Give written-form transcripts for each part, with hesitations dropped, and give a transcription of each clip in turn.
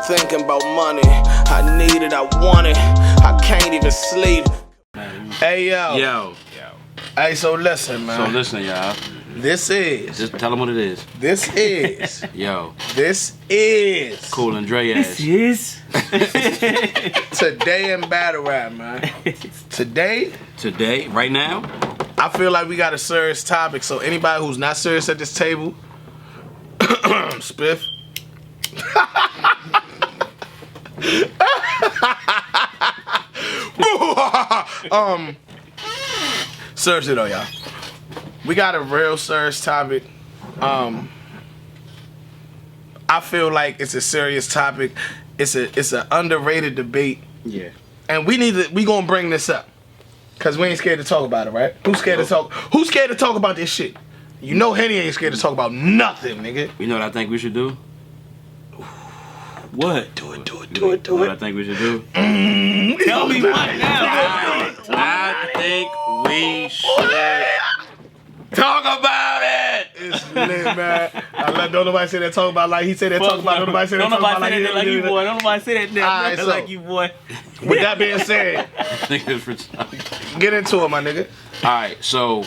thinking about money. I need it, I want it. I can't even sleep. Hey, yo. Yo. Hey, so listen, man. So listen, y'all. This is. Just tell them what it is. This is. Yo. This is. Cool and Dre ass. This is. Today in battle rap, man. Today, right now, I feel like we got a serious topic. So anybody who's not serious at this table, spiff. Seriously though, y'all, we got a real serious topic. I feel like it's a serious topic. It's an underrated debate. yeah. And we gonna bring this up. Cause we ain't scared to talk about it, right? Who's scared to talk? Who's scared to talk about this shit? You know Henny ain't scared to talk about nothing, nigga. You know what I think we should do? What? Do it. You know what I think we should do? Tell me what now? I think we should talk about it. It's lit, man. Don't nobody say that talk about like he said that talk about. Don't nobody say that talk about like you, boy. Don't nobody say that Alright, so, like you, boy. With that being said, get into it, my nigga. Alright, so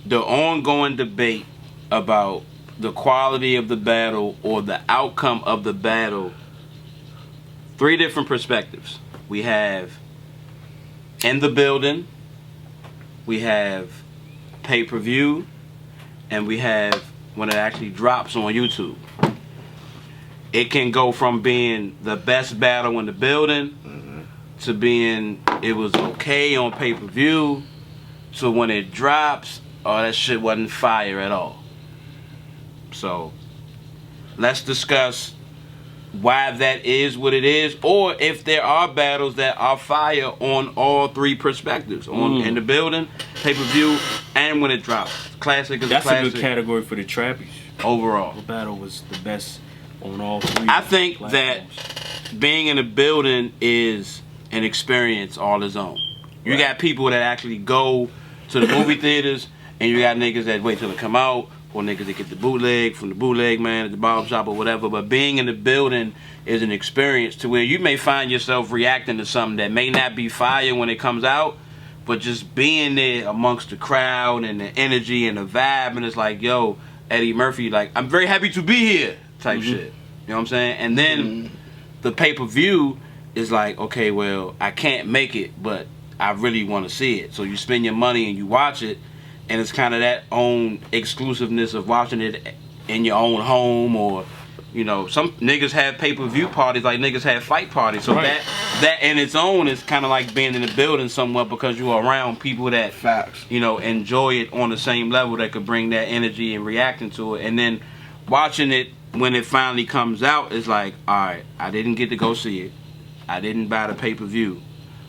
the ongoing debate about the quality of the battle or the outcome of the battle, three different perspectives. We have in the building, we have pay-per-view, and we have when it actually drops on YouTube. It can go from being the best battle in the building to being it was okay on pay-per-view to when it drops, oh, that shit wasn't fire at all. So let's discuss why that is what it is, or if there are battles that are fire on all three perspectives, on in the building, pay-per-view, and when it drops. Classic is That's a classic. a good category for the trappies. Overall. The battle was the best on all three. I think platforms. that being in a building is an experience all its own. You got people that actually go to the movie theaters, and you got niggas that wait till it come out, or niggas that get the bootleg from the bootleg man at the barber shop or whatever. But being in the building is an experience to where you may find yourself reacting to something that may not be fire when it comes out, but just being there amongst the crowd and the energy and the vibe, and it's like, yo, Eddie Murphy, like, I'm very happy to be here type shit. You know what I'm saying? And then the pay-per-view is like, okay, well, I can't make it, but I really want to see it. So you spend your money and you watch it, and it's kind of that own exclusiveness of watching it in your own home, or, you know, some niggas have pay-per-view parties like niggas have fight parties. So that in its own is kind of like being in the building somewhat, because you are around people that, you know, enjoy it on the same level, that could bring that energy and reacting to it. And then watching it when it finally comes out is like, alright, I didn't get to go see it. I didn't buy the pay-per-view,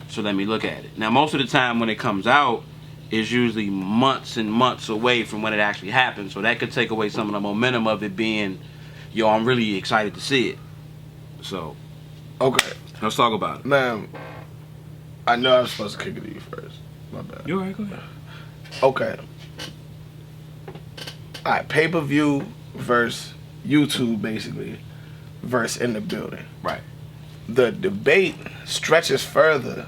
so let me look at it. Now, most of the time when it comes out, is usually months and months away from when it actually happens. So that could take away some of the momentum of it being, yo, I'm really excited to see it. So, Okay. let's talk about it. Man, I know I was supposed to kick it to you first. My bad. You alright? Go ahead. Okay. Alright, pay-per-view versus YouTube, basically, versus in the building. Right. The debate stretches further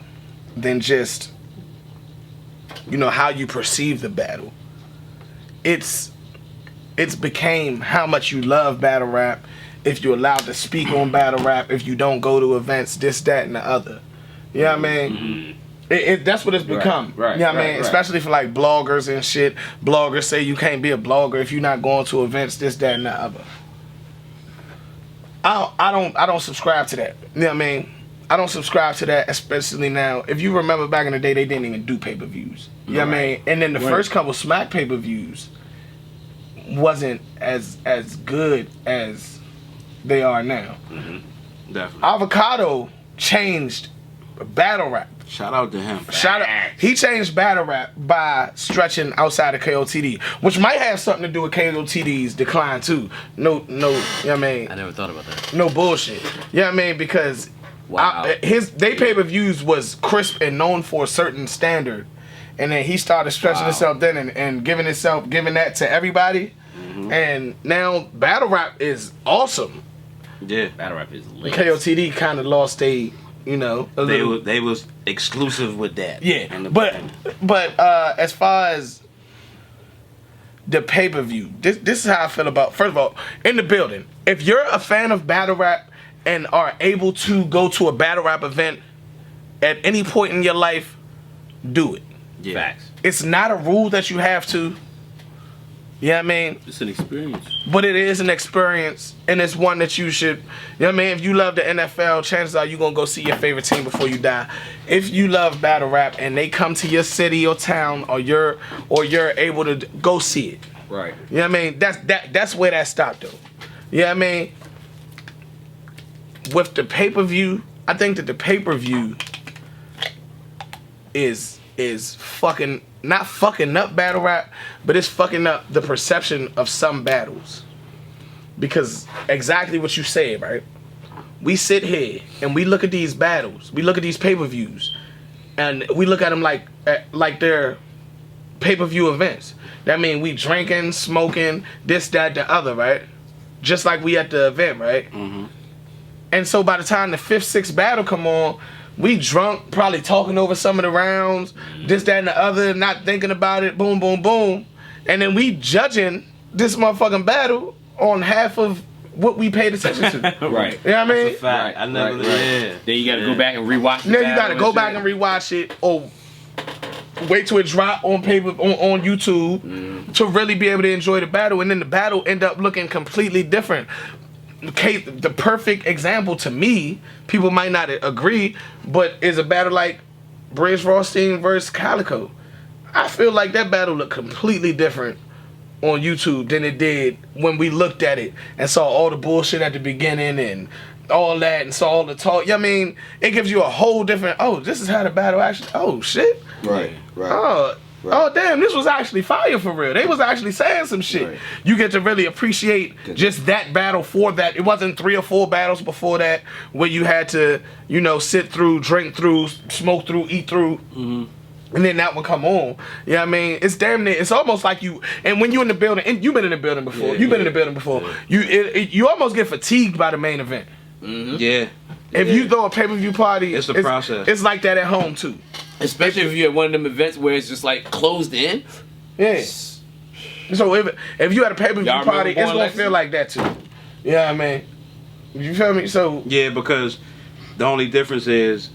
than just, you know, how you perceive the battle. It's became how much you love battle rap, if you're allowed to speak on battle rap, if you don't go to events, this, that, and the other. You know what I mean? That's what it's become. Right. You know what I mean? Especially for like bloggers and shit. Bloggers say you can't be a blogger if you're not going to events, this, that, and the other. I don't subscribe to that. You know what I mean? I don't subscribe to that, especially now. If you remember back in the day, they didn't even do pay-per-views. You know what I mean? And then the first couple Smack pay-per-views wasn't as good as they are now. Definitely. Avocado changed battle rap. Shout out to him. He changed battle rap by stretching outside of KOTD, which might have something to do with KOTD's decline too. No, you know what I mean? I never thought about that. No bullshit. You know what I mean? Because they pay-per-views was crisp and known for a certain standard, and then he started stretching himself then and giving that to everybody. And now battle rap is awesome. Yeah. Battle rap is lit. KOTD kind of lost a, you know, a little. They was exclusive with that. Yeah, And but as far as the pay-per-view, this is how I feel about. First of all, in the building, if you're a fan of battle rap and are able to go to a battle rap event at any point in your life, do it. yeah. Facts. It's not a rule that you have to. You know what I mean? It's an experience. But it is an experience, and it's one that you should, you know what I mean? If you love the NFL, chances are you're going to go see your favorite team before you die. If you love battle rap and they come to your city or town, or you're able to go see it. Right. You know what I mean? That's where that stopped, though. You know what I mean? With the pay-per-view, I think that the pay-per-view is fucking, not fucking up battle rap, but it's fucking up the perception of some battles. Because exactly what you said, right? We sit here and we look at these battles, we look at these pay-per-views, and we look at them like they're pay-per-view events. That mean we drinking, smoking, this, that, the other, right? Just like we at the event, right? Mm-hmm. And so by the time the 5th, 6th battle come on, we drunk, probably talking over some of the rounds, this, that, and the other, not thinking about it, boom, boom, boom. And then we judging this motherfucking battle on half of what we paid attention to. Right. You know what I mean? Fact. I never. Yeah. Then you gotta go back and rewatch the Then you battle gotta go back shit. and rewatch it, or wait till it drop on paper on YouTube to really be able to enjoy the battle, and then the battle end up looking completely different. The perfect example to me, people might not agree, but is a battle like Bridge Rothstein versus Calico. I feel like that battle looked completely different on YouTube than it did when we looked at it and saw all the bullshit at the beginning and all that, and saw all the talk. Yeah, I mean, it gives you a whole different, oh, this is how the battle actually, oh shit. Right, right. Oh, Right. oh damn, this was actually fire for real. They was actually saying some shit. Right. You get to really appreciate just that battle for that. It wasn't 3 or 4 battles before that where you had to, you know, sit through, drink through, smoke through, eat through. Mm-hmm. And then that one come on. You know what I mean? It's damn near, it's almost like you, and when you in the building, and you've been in the building before, Yeah, you've been in yeah, the building before, yeah. you almost get fatigued by the main event. Yeah. If you throw a pay-per-view party, It's the process. It's like that at home too. Especially if you're at one of them events where it's just like closed in. Yeah. So if you had a pay-per-view Y'all remember party, it's Born gonna Legacy? feel like that too. You know what I mean? You feel me? So Yeah, because the only difference is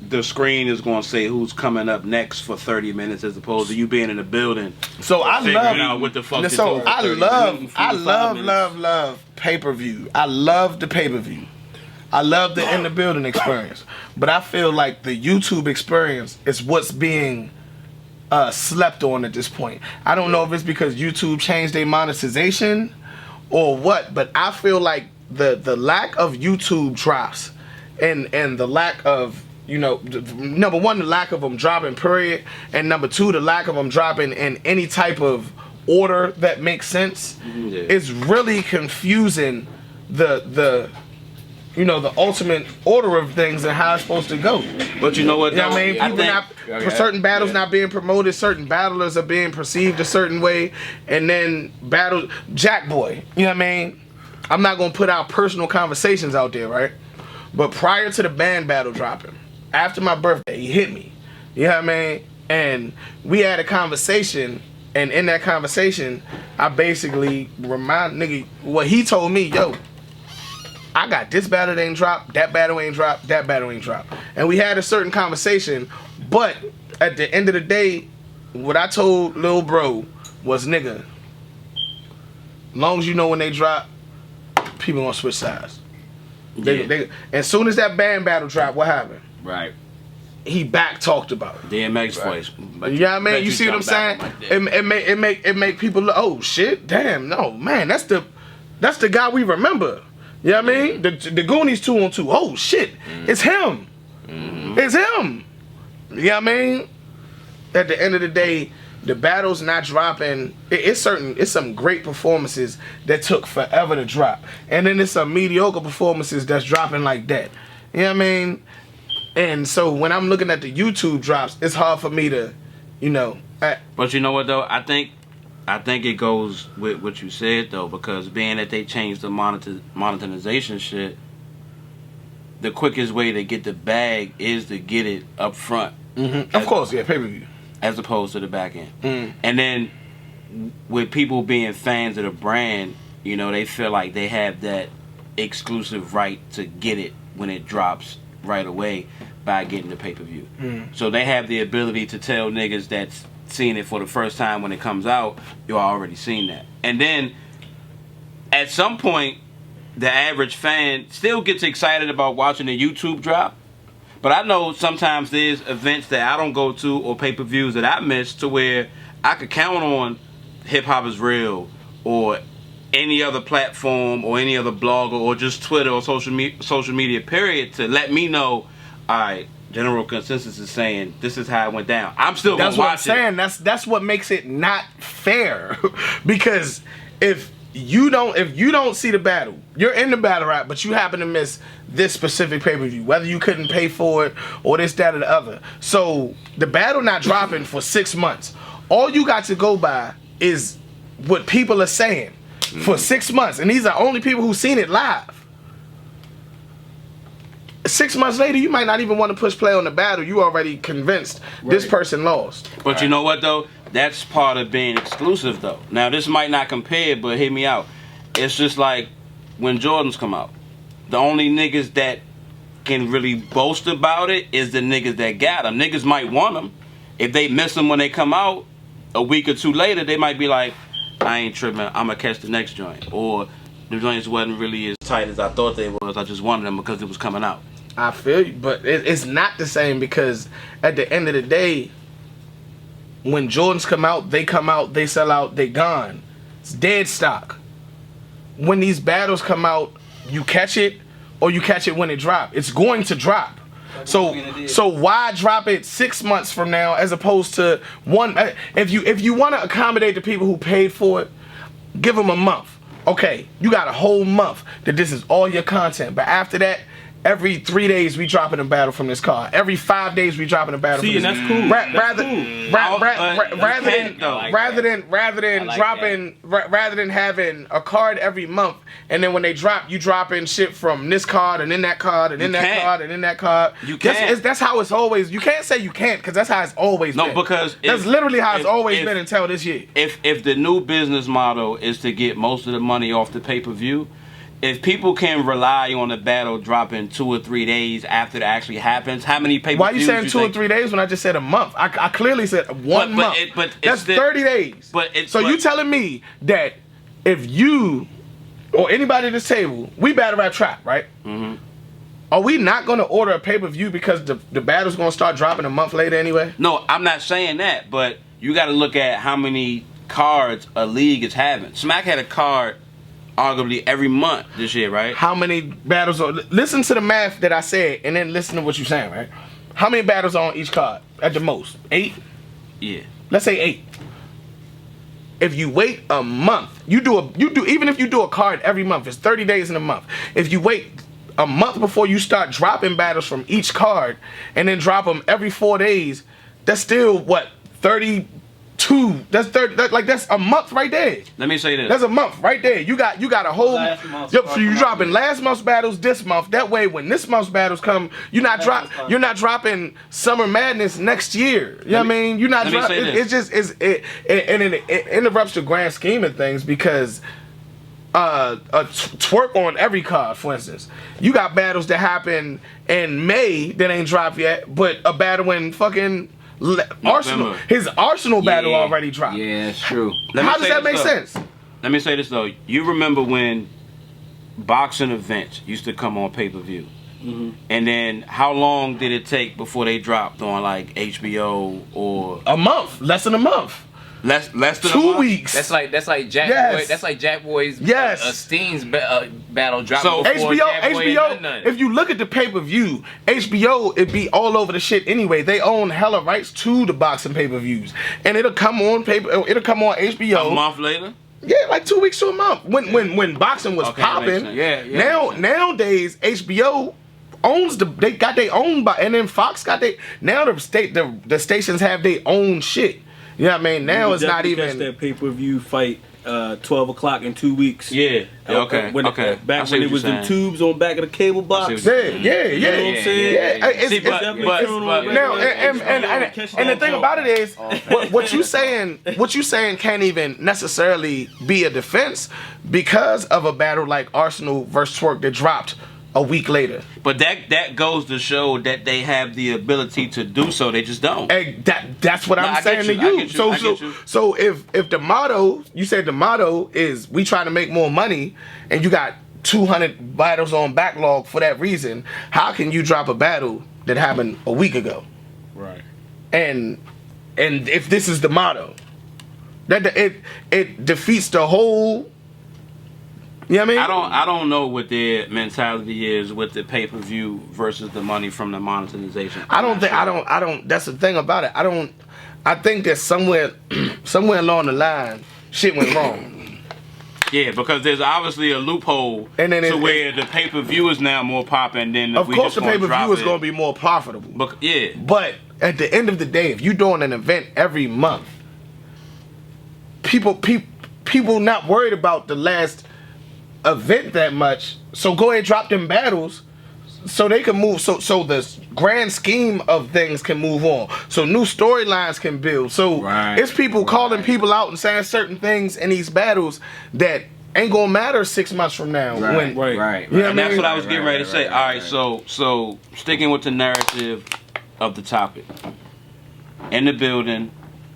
the screen is going to say who's coming up next for 30 minutes as opposed to you being in the building. So I figuring out love what the fuck to so do for I 30 love minutes, I 45 minutes. love pay-per-view. I love the pay-per-view. I love the in the building experience. But I feel like the YouTube experience is what's being slept on at this point. I don't know if it's because YouTube changed their monetization or what, but I feel like the lack of YouTube drops and the lack of, you know, number one, the lack of them dropping period, and number two, the lack of them dropping in any type of order that makes sense Yeah. is really confusing the you know, the ultimate order of things and how it's supposed to go. But you know what? You know what I though? mean? People not, for certain battles not being promoted, certain battlers are being perceived a certain way, and then battles, Jack Boy, you know what I mean? I'm not gonna put out personal conversations out there, right? But prior to the band battle dropping, after my birthday, he hit me. You know what I mean? And we had a conversation, and in that conversation, I basically remind nigga what he told me, yo, I got this battle that ain't dropped, that battle ain't dropped, that battle ain't dropped. And we had a certain conversation, but at the end of the day, what I told Lil Bro was, nigga, long as you know when they drop, people gonna switch sides. As soon as that band battle dropped, what happened? Right. He back talked about it. DMX voice. You know what I mean? You see what I'm saying? It make people look, oh shit, damn, no, man, that's the guy we remember. You know what I mean? The Goonies 2 on 2. Oh shit, it's him. It's him. You know what I mean? At the end of the day, the battle's not dropping. It's some great performances that took forever to drop. And then there's some mediocre performances that's dropping like that. You know what I mean? And so when I'm looking at the YouTube drops, it's hard for me to, you know. But you know what though? I think I think it goes with what you said though, because being that they changed the monetization shit, the quickest way to get the bag is to get it up front. Of course, yeah, pay-per-view. As opposed to the back end. And then with people being fans of the brand, you know, they feel like they have that exclusive right to get it when it drops right away by getting the pay-per-view. So they have the ability to tell niggas that's seeing it for the first time when it comes out, you already seen that. And then at some point, the average fan still gets excited about watching the YouTube drop. But I know sometimes there's events that I don't go to or pay-per-views that I miss to where I could count on Hip Hop Is Real or any other platform or any other blogger or just Twitter or social media period to let me know, all right, general consensus is saying this is how it went down. I'm still gonna watch it. That's what I'm saying. That's what makes it not fair. Because if you don't see the battle, you're in the battle rap, but you happen to miss this specific pay-per-view, whether you couldn't pay for it or this, that, or the other. So the battle not dropping for 6 months. All you got to go by is what people are saying for 6 months, and these are only people who've seen it live. 6 months later, you might not even want to push play on the battle. You already convinced this person lost. But you know what though? That's part of being exclusive though. Now this might not compare, but hear me out. It's just like when Jordans come out. The only niggas that can really boast about it is the niggas that got them. Niggas might want them. If they miss them when they come out, a week or two later, they might be like, I ain't tripping, I'ma catch the next joint. Or the joints wasn't really as tight as I thought they was. I just wanted them because it was coming out. I feel you, but it's not the same because at the end of the day, when Jordans come out, they sell out, they gone. It's dead stock. When these battles come out, you catch it or you catch it when it drop. It's going to drop. So why drop it 6 months from now as opposed to one? If you want to accommodate the people who paid for it, give them a month. Okay, you got a whole month that this is all your content. But after that, every 3 days we dropping a battle from this card. Every 5 days we dropping a battle. See, from this. and that's cool. Rather than having a card every month, and then when they drop, you dropping shit from this card and then that card and then that card and then that card. You can't. That's how it's always. You can't say you can't because that's how it's always been. No, because that's literally how it's always been until this year. If the new business model is to get most of the money off the pay-per-view, if people can rely on the battle dropping 2 or 3 days after it actually happens, how many pay-per-views? Why are you saying 2 or 3 days when I just said a month? I clearly said one month. That's 30 days. You telling me that if you or anybody at this table, we battle rap trap, right? Mm-hmm. Are we not going to order a pay-per-view because the battle's going to start dropping a month later anyway? No, I'm not saying that, but you got to look at how many cards a league is having. Smack had a card arguably every month this year, right? How many battles are... Listen to the math that I said, and then listen to what you're saying, right? How many battles are on each card at the most? 8? Yeah. Let's say 8. If you wait a month, even if you do a card every month, it's 30 days in a month. If you wait a month before you start dropping battles from each card, and then drop them every 4 days, that's still, what, 32? That's a month right there. Let me say this. That's a month right there. You got a whole. So you dropping last month's battles this month. That way, when this month's battles come, you're not dropping Summer Madness next year. You know what I mean? You're not dropping. It interrupts the grand scheme of things because a twerk on every card, for instance. You got battles that happen in May that ain't dropped yet, but a battle in fucking Arsenal, his Arsenal battle already dropped. Yeah, that's true. How does that make sense? Let me say this though. You remember when boxing events used to come on pay-per-view? Mm-hmm. And then how long did it take before they dropped on like HBO or a month? Less than a month. Less than 2 weeks. That's like Jack Boy. That's like Jack Boy's Steen's battle drop. So HBO. If you look at the pay-per-view, HBO it be all over the shit anyway. They own hella rights to the boxing pay-per-views, and it'll come on It'll come on HBO a month later. Yeah, like 2 weeks to a month. When boxing was popping. Nowadays HBO owns they got their own and then Fox got the stations have their own shit. You know what I mean? Now it's not even catch that pay-per-view fight 12 o'clock in 2 weeks. Yeah. Okay. Back when it was the tubes on back of the cable box. Yeah. You know what I'm saying? And the thing about it is, what you saying can't even necessarily be a defense because of a battle like Arsenal versus Twerk that dropped a week later. But that goes to show that they have the ability to do so. They just don't. And that's what I'm saying to you. So if the motto, you said the motto is we trying to make more money, and you got 200 battles on backlog for that reason, how can you drop a battle that happened a week ago? Right. And if this is the motto, that it defeats the whole. You know what I mean? I don't know what their mentality is with the pay-per-view versus the money from the monetization. I don't. That's the thing about it. I think that somewhere along the line, shit went wrong. Yeah, because there's obviously a loophole to where the pay-per-view is now more popping than. Of course, the pay-per-view is going to be more profitable. But at the end of the day, if you're doing an event every month, people not worried about the last event that much, so go ahead and drop them battles so they can move, so the grand scheme of things can move on, so new storylines can build, so it's people calling people out and saying certain things in these battles that ain't gonna matter 6 months from now. You know what and that's what I was getting ready to say. Alright, so sticking with the narrative of the topic, in the building,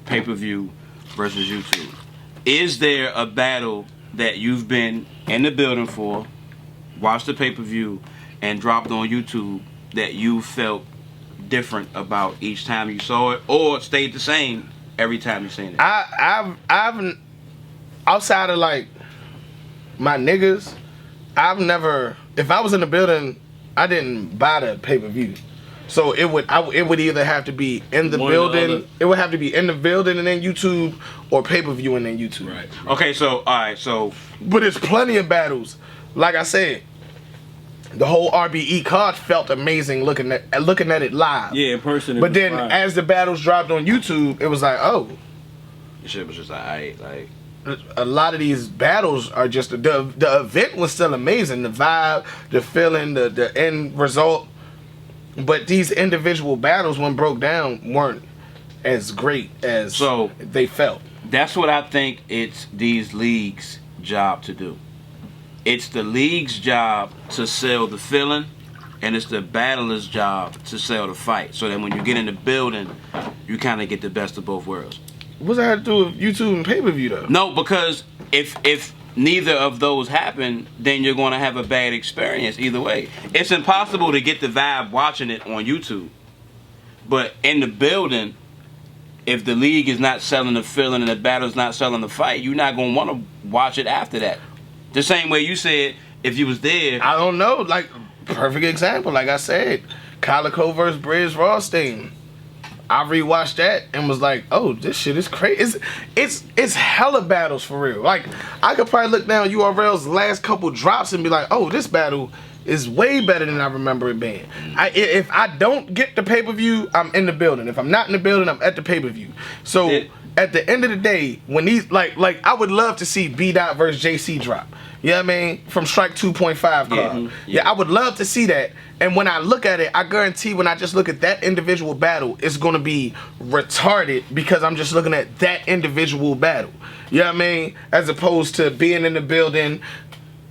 pay-per-view versus YouTube, is there a battle that you've been in the building for, watched the pay-per-view, and dropped on YouTube that you felt different about each time you saw it, or stayed the same every time you seen it? I've outside of like my niggas, I've never, if I was in the building, I didn't buy the pay-per-view. So it would either have to be in the building. It would have to be in the building and then YouTube, or pay-per-view and then YouTube. Right. Okay. So all right. So. But there's plenty of battles. Like I said, the whole RBE card felt amazing looking at it live. Yeah, in person. But then as the battles dropped on YouTube, it was like, oh. The shit was just like. A lot of these battles are just the event was still amazing. The vibe, the feeling, the end result. But these individual battles, when broke down, weren't as great as they felt. That's what I think it's these leagues' job to do. It's the league's job to sell the feeling, and it's the battler's job to sell the fight. So that when you get in the building, you kind of get the best of both worlds. What's that have to do with YouTube and pay-per-view though? No, because if neither of those happen, then you're going to have a bad experience either way. It's impossible to get the vibe watching it on YouTube. But in the building, if the league is not selling the feeling and the battle's not selling the fight, you're not going to want to watch it after that. The same way you said, if you was there. I don't know. Like, perfect example. Like I said, Calico versus Briz Rawstein. I rewatched that and was like, oh, this shit is crazy. It's hella battles for real. Like, I could probably look down URL's last couple drops and be like, oh, this battle is way better than I remember it being. If I don't get the pay-per-view, I'm in the building. If I'm not in the building, I'm at the pay-per-view. So at the end of the day, when these like I would love to see B-Dot versus JC drop. You know what I mean? From Strike 2.5 card. Yeah, I would love to see that. And when I look at it, I guarantee when I just look at that individual battle, it's going to be retarded because I'm just looking at that individual battle. You know what I mean? As opposed to being in the building,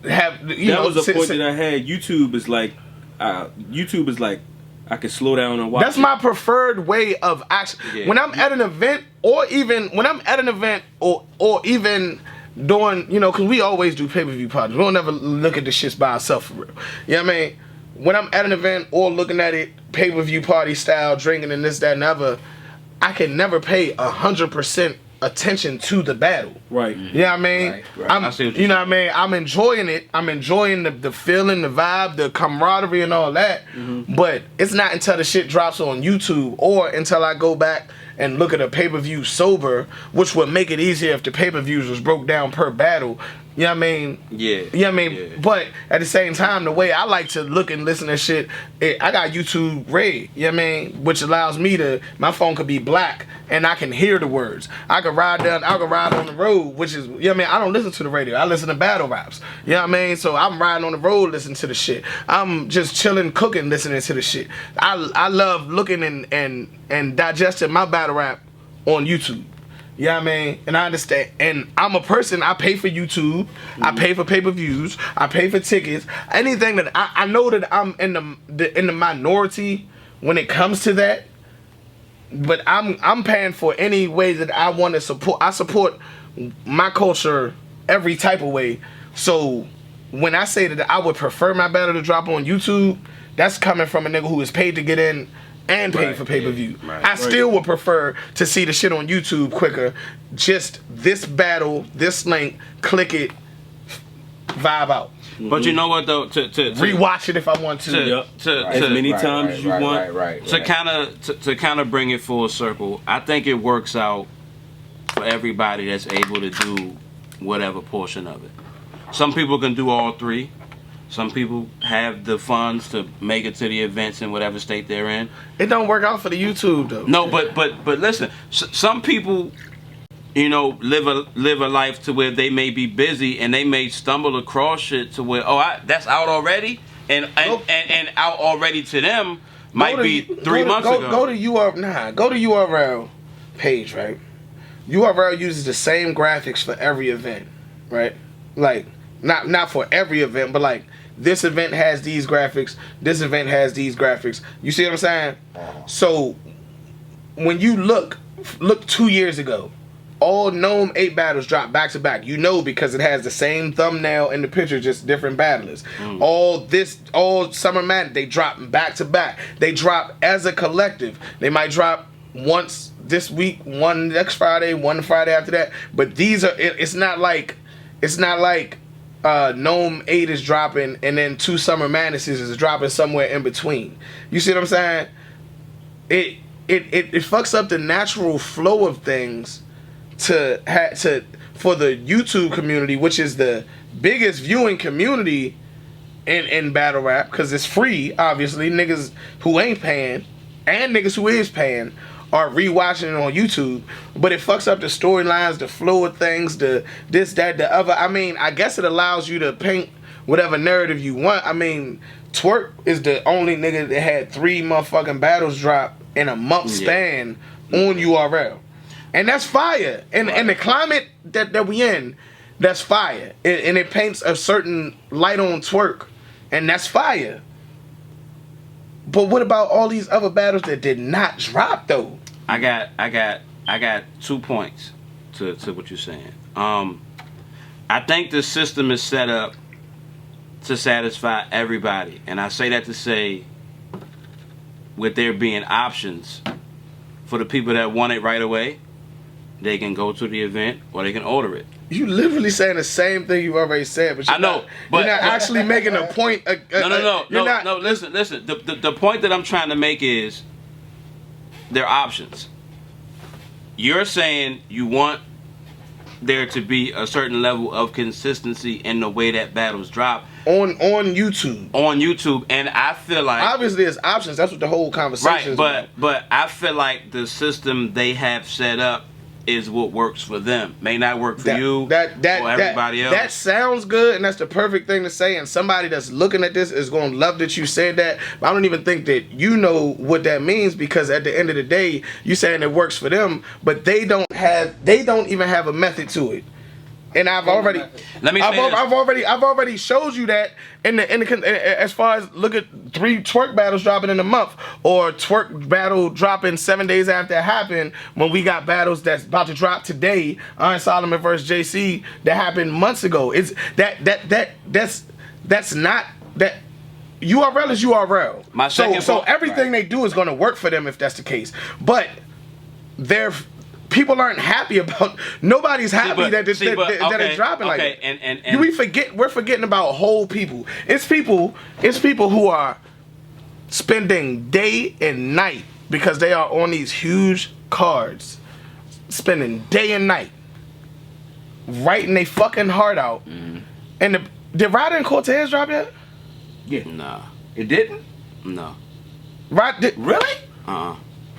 that was a point that I had. YouTube is like, I can slow down and watch. That's my preferred way of action. When I'm at an event, or even when I'm at an event, or even doing, because we always do pay-per-view parties. We don't ever look at the shits by ourselves for real. You know what I mean? When I'm at an event or looking at it pay-per-view party style, drinking and this, that, and other, I can never pay 100% attention to the battle. Right. You know what I mean? Right. You know what I mean? I'm enjoying it. I'm enjoying the feeling, the vibe, the camaraderie and all that. But it's not until the shit drops on YouTube or until I go back and look at a pay-per-view sober, which would make it easier if the pay-per-views was broke down per battle. You know what I mean? Yeah. You know what I mean? Yeah. But at the same time, the way I like to look and listen to shit, I got YouTube Red, you know what I mean? Which allows me to, my phone could be black and I can hear the words. I could ride on the road, which is, you know what I mean? I don't listen to the radio. I listen to battle raps. You know what I mean? So I'm riding on the road listening to the shit. I'm just chilling, cooking, listening to the shit. I love looking and digesting my battle rap on YouTube. You know what I mean? And I understand. And I'm a person, I pay for YouTube, I pay for pay-per-views, I pay for tickets. Anything that I know that I'm in the minority when it comes to that. But I'm paying for any way that I want to support. I support my culture every type of way. So when I say that I would prefer my battle to drop on YouTube, that's coming from a nigga who is paid to get in and pay for pay-per-view. Right. I still would prefer to see the shit on YouTube quicker. Just this battle, this link, click it, vibe out. But you know what though? To rewatch it if I want to. As many times as you want. To kind of bring it full circle, I think it works out for everybody that's able to do whatever portion of it. Some people can do all three. Some people have the funds to make it to the events in whatever state they're in. It don't work out for the YouTube though. No, but listen, some people, you know, live a life to where they may be busy and they may stumble across shit to where that's out already, and out already to them might be 3 months ago. Go to URL page, right? URL uses the same graphics for every event, right? Like not for every event, but like this event has these graphics, this event has these graphics. You see what I'm saying? So when you look 2 years ago, all Gnome 8 battles dropped back to back. You know, because it has the same thumbnail in the picture, just different battlers. All Summer Madness, they drop back to back. They drop as a collective. They might drop once this week, one next Friday, one Friday after that. But these are, it's not like Gnome 8 is dropping and then 2 Summer Madnesses is dropping somewhere in between. You see what I'm saying? It fucks up the natural flow of things for the YouTube community, which is the biggest viewing community in battle rap, because it's free. Obviously, niggas who ain't paying and niggas who is paying are rewatching it on YouTube, but it fucks up the storylines, the flow of things, the this, that, the other. I mean, I guess it allows you to paint whatever narrative you want. I mean, Twerk is the only nigga that had 3 motherfucking battles drop in a month span on URL. And that's fire. And the climate that we in, that's fire. And it paints a certain light on Twerk, and that's fire. But what about all these other battles that did not drop though? I got 2 points to what you're saying. I think the system is set up to satisfy everybody, and I say that to say, with there being options for the people that want it right away, they can go to the event or they can order it. You literally saying the same thing you already said, but you're not actually making a point. No. Listen. The point that I'm trying to make is there are options. You're saying you want there to be a certain level of consistency in the way that battles drop on YouTube. On YouTube, and I feel like obviously it's options. That's what the whole conversation is about. But I feel like the system they have set up is what works for them. May not work for you or everybody else. That sounds good, and that's the perfect thing to say. And somebody that's looking at this is going to love that you said that. But I don't even think that you know what that means, because at the end of the day, you saying it works for them, but they don't even have a method to it. And I've already showed you that in the as far as look at 3 Twerk battles dropping in a month, or Twerk battle dropping 7 days after it happened, when we got battles that's about to drop today, Iron Solomon versus JC, that happened months ago. It's that's not that. URL is URL. So everything they do is going to work for them if that's the case. But people aren't happy about. Nobody's happy that it's dropping like that. And we're forgetting about whole people. It's people who are spending day and night, because they are on these huge cards, spending day and night writing their fucking heart out. And did Ryder and Cortez drop yet? Yeah. Nah. It didn't? No. Really?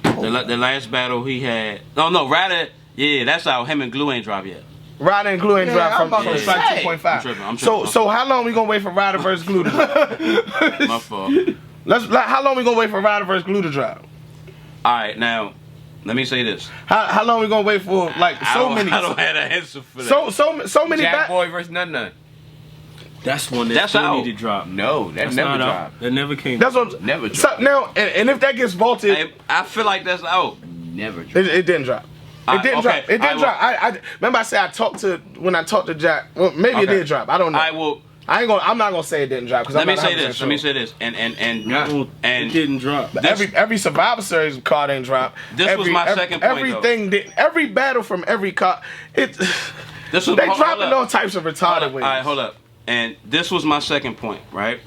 The last battle he had. No, Ryder. Yeah, that's how him and Glue ain't dropped yet. Ryder and Glue ain't dropped from Strike 2.5. I'm tripping. So how long we gonna wait for Ryder versus Glue to drop? My fault. How long we gonna wait for Ryder versus Glue to drop? All right, now let me say this. How long we gonna wait for many? I don't have an answer for that. So many. Jack Boy versus None. That's one that still need to drop. No, that never dropped. That never came. That's what never dropped. So now, and if that gets vaulted, I feel like that's out. Never dropped. it didn't drop. It didn't drop. It didn't drop. I remember I said when I talked to Jack. Well, maybe it did drop. I don't know. I'm not gonna say it didn't drop because Let me say this. And it didn't drop. Every Survivor Series card ain't drop. This was my second point. Every battle from every card. They dropping all types of retarded ways. All right, hold up. And this was my second point, right?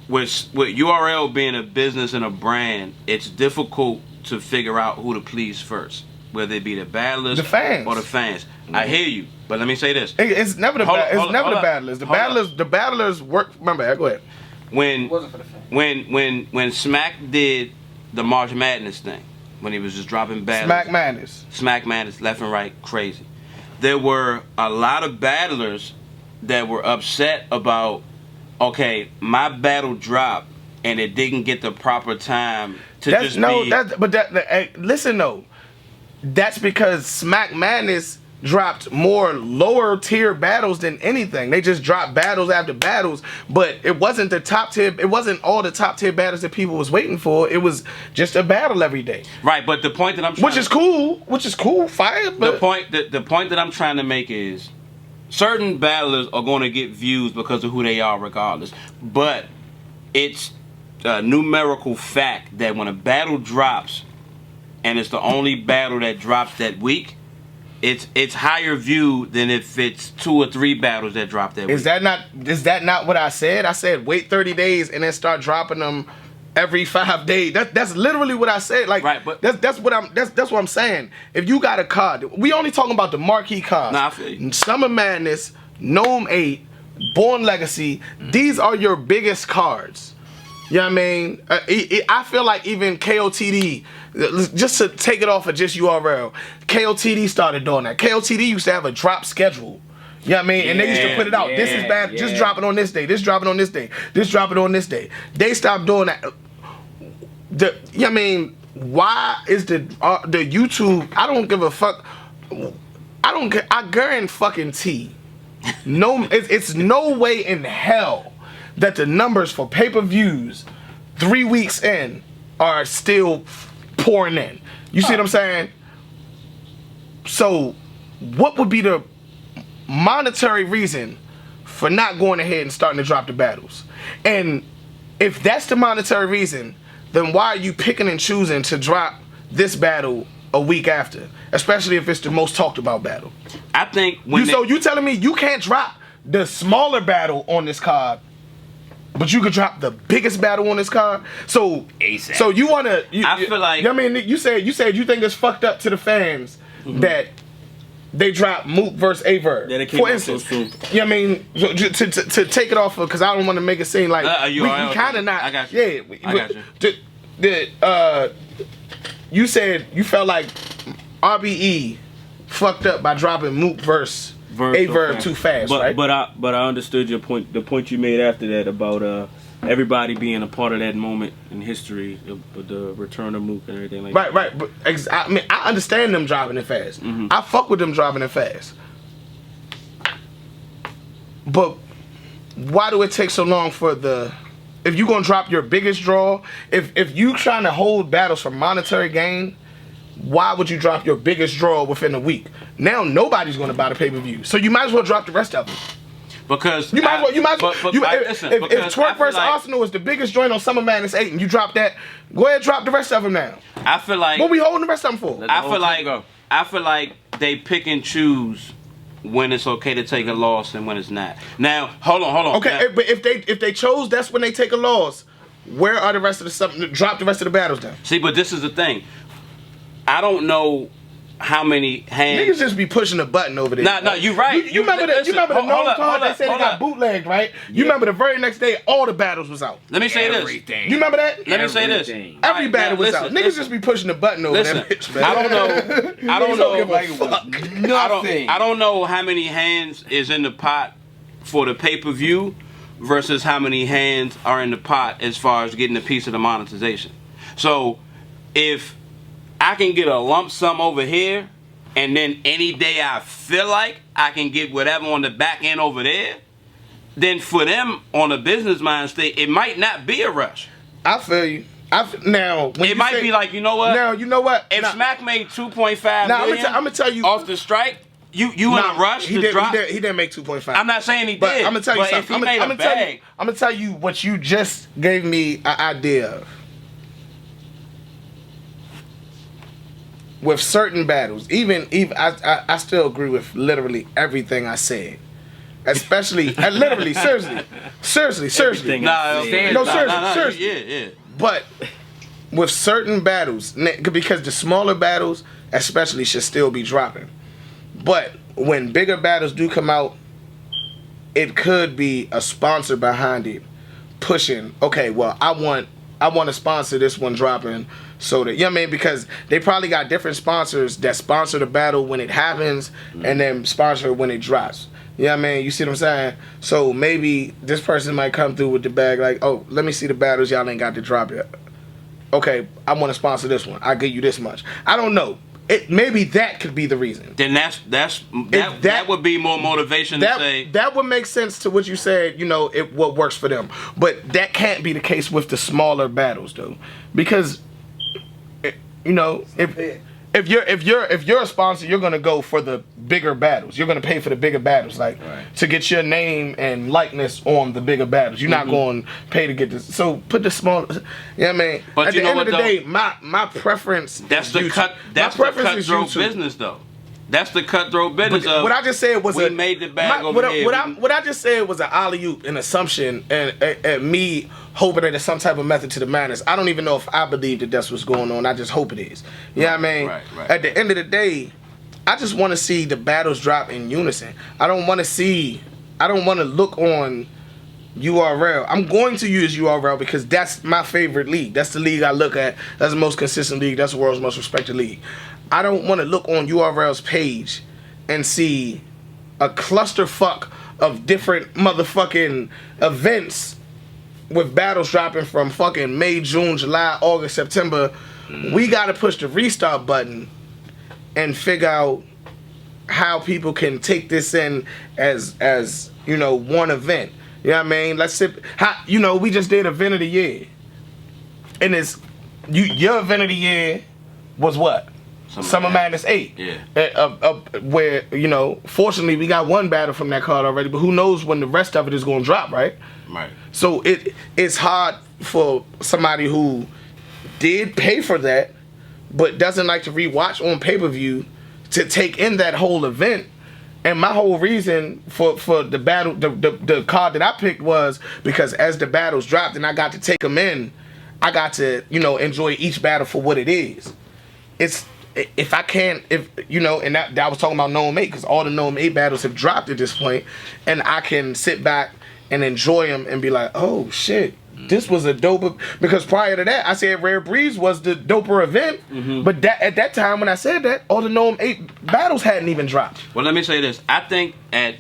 With URL being a business and a brand, it's difficult to figure out who to please first, whether it be the battlers, the fans, or the fans. I hear you, but let me say this: it's never the battlers. The battlers work. Remember, go ahead. When Smack did the March Madness thing, when he was just dropping battles, Smack Madness, left and right, crazy. There were a lot of battlers that were upset about, okay, my battle dropped and it didn't get the proper time to listen though, that's because Smack Madness dropped more lower tier battles than anything. They just dropped battles after battles, but it wasn't the top tier. It wasn't all the top tier battles that people was waiting for. It was just a battle every day. Right, but the point that I'm trying which is cool, fire. But the point that I'm trying to make is, certain battlers are going to get views because of who they are regardless. But it's a numerical fact that when a battle drops and it's the only battle that drops that week, it's higher view than if it's 2 or 3 battles that drop that week. Is that not what I said? I said wait 30 days and then start dropping them every 5 days. That's literally what I said. Like, right, but that's what I'm saying. If you got a card, we only talking about the marquee cards. Nah, I feel you. Summer Madness, Gnome 8, Born Legacy. These are your biggest cards. You know what I mean? I feel like even KOTD, just to take it off of just URL, KOTD started doing that. KOTD used to have a drop schedule. You know what I mean? And they used to put it out. This is bad. Just drop it on this day. This drop it on this day. This drop it on this day. They stopped doing that. You know what I mean? Why is the YouTube? I don't give a fuck. I guarantee. No, it's no way in hell that the numbers for pay-per-views 3 weeks in are still pouring in. You see what I'm saying? So, what would be the monetary reason for not going ahead and starting to drop the battles? And if that's the monetary reason, then why are you picking and choosing to drop this battle a week after, especially if it's the most talked about battle? I think so you telling me you can't drop the smaller battle on this card, but you could drop the biggest battle on this card? So ASAP. So you wanna? I feel like, I mean, you said you think it's fucked up to the fans that they dropped Mook versus Averb. Yeah, for instance. So soon. Yeah, I mean, to take it off, because I don't want to make it seem like we kind of not. I got you. Yeah, I got you. You said you felt like RBE fucked up by dropping Mook versus Averb too fast, right? But I understood your point. The point you made after that about everybody being a part of that moment in history, the return of Mook and everything like that. Right. But I mean, I understand them driving it fast. I fuck with them driving it fast. But why do it take so long for if you gonna drop your biggest draw, if you trying to hold battles for monetary gain, why would you drop your biggest draw within a week? Now nobody's gonna buy the pay-per-view, so you might as well drop the rest of them. Because you might as well. If Twerk versus Arsenal is the biggest joint on Summer Madness 8 and you drop that, go ahead and drop the rest of them now. I feel like, what we holding the rest of them for? I feel like they pick and choose when it's okay to take a loss and when it's not. Now, hold on. Okay, now, but if they chose, that's when they take a loss. Where are the rest of the stuff? Drop the rest of the battles down. See, but this is the thing. I don't know how many hands. Niggas just be pushing a button over there. No, you right. You remember the known card they said it got bootlegged, right? You remember the very next day, all the battles was out. Let me say this. You remember that? Let me say this. Every battle was out. Niggas just be pushing the button over that bitch, man. I don't know. I don't know how many hands is in the pot for the pay-per-view versus how many hands are in the pot as far as getting a piece of the monetization. So if I can get a lump sum over here, and then any day I feel like I can get whatever on the back end over there, then for them on a business mind state, it might not be a rush. I feel you. Now, when it might be like, you know what? Now, you know what? If Smack made 2.5 million I'm gonna tell you off the strike, you in a rush to drop? He didn't make 2.5. I'm not saying he but did. I'm gonna tell you but something. If he made a bag, I'm gonna tell you what you just gave me an idea of. With certain battles, even I still agree with literally everything I said. Especially, literally, seriously. Seriously. Yeah. But with certain battles, because the smaller battles especially should still be dropping. But when bigger battles do come out, it could be a sponsor behind it pushing, okay, well, I want to sponsor this one dropping, so that, you know what I mean, because they probably got different sponsors that sponsor the battle when it happens and then sponsor it when it drops. You know what I mean? You see what I'm saying? So maybe this person might come through with the bag like, oh, let me see the battles y'all ain't got to drop yet. Okay, I want to sponsor this one. I'll give you this much. I don't know. Maybe that could be the reason. Then that would be more motivation to say. That would make sense to what you said, you know, what works for them. But that can't be the case with the smaller battles, though. Because, you know, if you're a sponsor, you're gonna go for the bigger battles. You're gonna pay for the bigger battles, like to get your name and likeness on the bigger battles. You're not going to pay to get this. So put the small. You know what I mean? But at the end of the day, my preference. That's the cutthroat business, though. That's the cutthroat business. What I just said was made the bag over here. What I just said was an alley-oop, an assumption, and me hoping that there's some type of method to the madness. I don't even know if I believe that that's what's going on. I just hope it is. You know what I mean? Right. At the end of the day, I just want to see the battles drop in unison. I don't want to look on URL. I'm going to use URL because that's my favorite league. That's the league I look at. That's the most consistent league. That's the world's most respected league. I don't want to look on URL's page and see a clusterfuck of different motherfucking events with battles dropping from fucking May, June, July, August, September. We got to push the restart button and figure out how people can take this in as you know, one event. You know what I mean? We just did event of the year. And your event of the year was what? Summer Madness 8. Yeah. Where, you know, fortunately we got one battle from that card already, but who knows when the rest of it is going to drop, right? Right. So it's hard for somebody who did pay for that, but doesn't like to rewatch on pay-per-view to take in that whole event. And my whole reason for the battle, the card that I picked was because as the battles dropped and I got to take them in, I got to, you know, enjoy each battle for what it is. If I can't, you know, and that I was talking about Gnome 8, because all the Gnome 8 battles have dropped at this point, and I can sit back and enjoy them and be like, oh shit, this was a dope. Because prior to that, I said Rare Breeze was the doper event, but at that time when I said that, all the Gnome 8 battles hadn't even dropped. Well, let me say this. I think at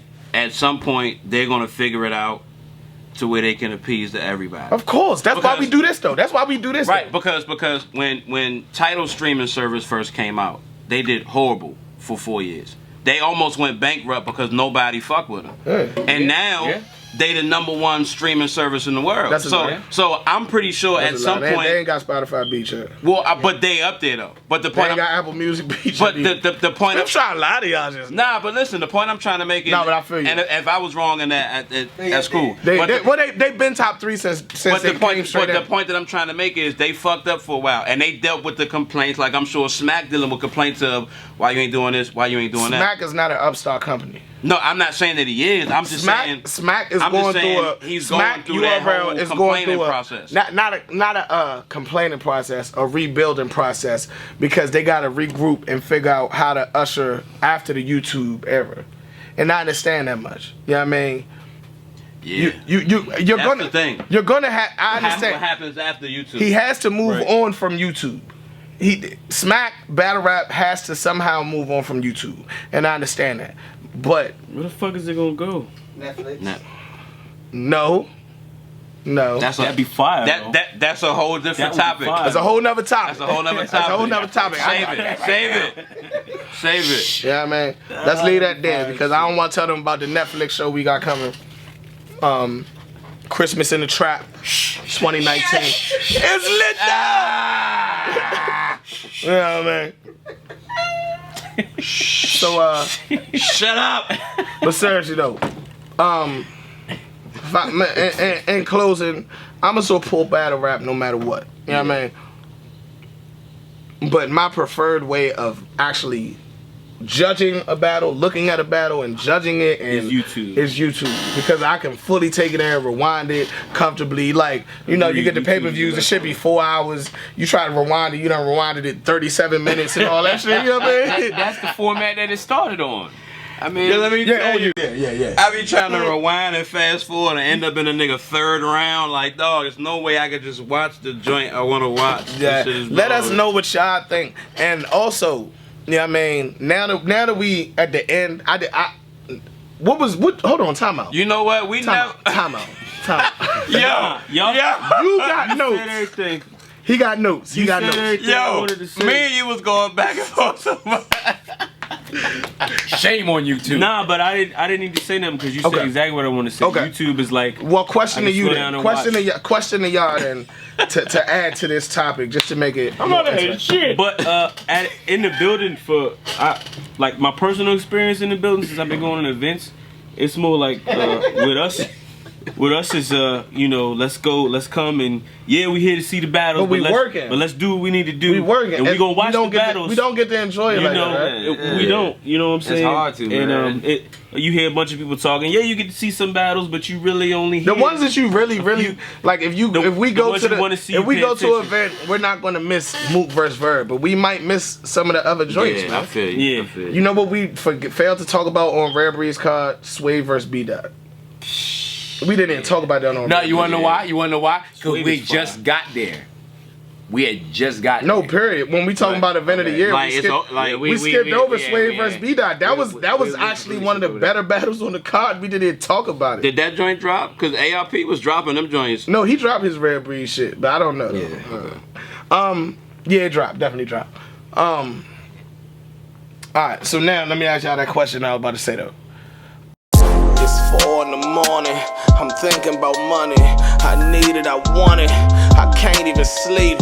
some point they're gonna figure it out to where they can appease to everybody. Of course. That's why we do this, though. That's why we do this. Right, because when Tidal streaming service first came out, they did horrible for 4 years. They almost went bankrupt because nobody fucked with them. Now they the #1 streaming service in the world. So I'm pretty sure at some point they ain't got Spotify beat yet. Well, but they up there though. But the point they ain't got Apple Music beat. But the point I'm trying to lie to y'all just. Nah, but listen, the point I'm trying to make is. Nah, but I feel you. And if I was wrong in that, that's cool. They've been top 3 since the point that I'm trying to make is they fucked up for a while and they dealt with the complaints. Like I'm sure Smack dealing with complaints of Why you ain't doing this? Why you ain't doing that? Smack is not an upstart company. No, I'm not saying that he is. I'm just saying Smack is I'm going just saying through a he's Smack going through that URL whole is going complaining through a process. not a complaining process, a rebuilding process, because they got to regroup and figure out how to usher after the YouTube era. And I understand that much. You know what I mean? Yeah. You're That's gonna the thing. You're gonna have. I understand. What happens after YouTube? He has to move on from YouTube. Smack battle rap has to somehow move on from YouTube, and I understand that. But where the fuck is it gonna go? Netflix. No. That'd be fire. That's a whole different topic. That's a whole nother topic. That's a whole nother topic. Save it. Yeah, man. Let's leave that there because I don't want to tell them about the Netflix show we got coming. Christmas in the Trap 2019. It's lit though. Yeah, man. So shut up. But seriously though, in closing, I'm gonna support battle rap no matter what. You know what I mean? But my preferred way of actually judging a battle, looking at a battle and judging it is YouTube because I can fully take it and rewind it comfortably. Like, you know, you get the pay-per-views, it should be 4 hours. You try to rewind it, you done rewinded it 37 minutes and all that shit. You know what I mean? That's the format that it started on. I mean, let me tell you. Yeah. I be trying to rewind and fast forward and end up in a nigga third round. Like, dog, there's no way I could just watch the joint I want to watch. Yeah. Let us know what y'all think. And also, you know what I mean? Now that we at the end, hold on, time out. You know what? Time out. Yo. You got notes. Everything. He got notes. He got notes. Yo, me and you was going back and forth so much. Shame on YouTube. Nah, but I didn't need to say nothing because you said exactly what I want to say. Okay. YouTube is like. Well, question to you then. Question to y'all then to add to this topic just to make it. I'm not a shit. But in the building like my personal experience in the building since I've been going to events, it's more like with us. With us is you know, let's come and we here to see the battles, but working. But let's do what we need to do. We working, and we gonna watch the battles. We don't get to enjoy it, you like know. That, right? We don't. You know what I'm saying? It's hard to, man. And you hear a bunch of people talking. Yeah, you get to see some battles, but you really only hear the ones that you really like. If we go to an event, we're not gonna miss Mook versus Verb, but we might miss some of the other joints. Yeah, man. I feel you. Yeah. You know what we failed to talk about on Rare Breed's card? Sway versus B-Dot. We didn't even talk about that on. No, you wanna know why? Because we just got there. We had just got no there. period. When we talking about event of the year, we skipped over Sway versus B-Dot. That was actually one of the better battles on the card. We didn't talk about it. Did that joint drop? Because ARP was dropping them joints. No, he dropped his Rare Breed shit, but I don't know. It dropped. Definitely dropped. All right. So now let me ask y'all that question I was about to say though. It's 4 in the morning. I'm thinking about money. I need it. I want it. I can't even sleep.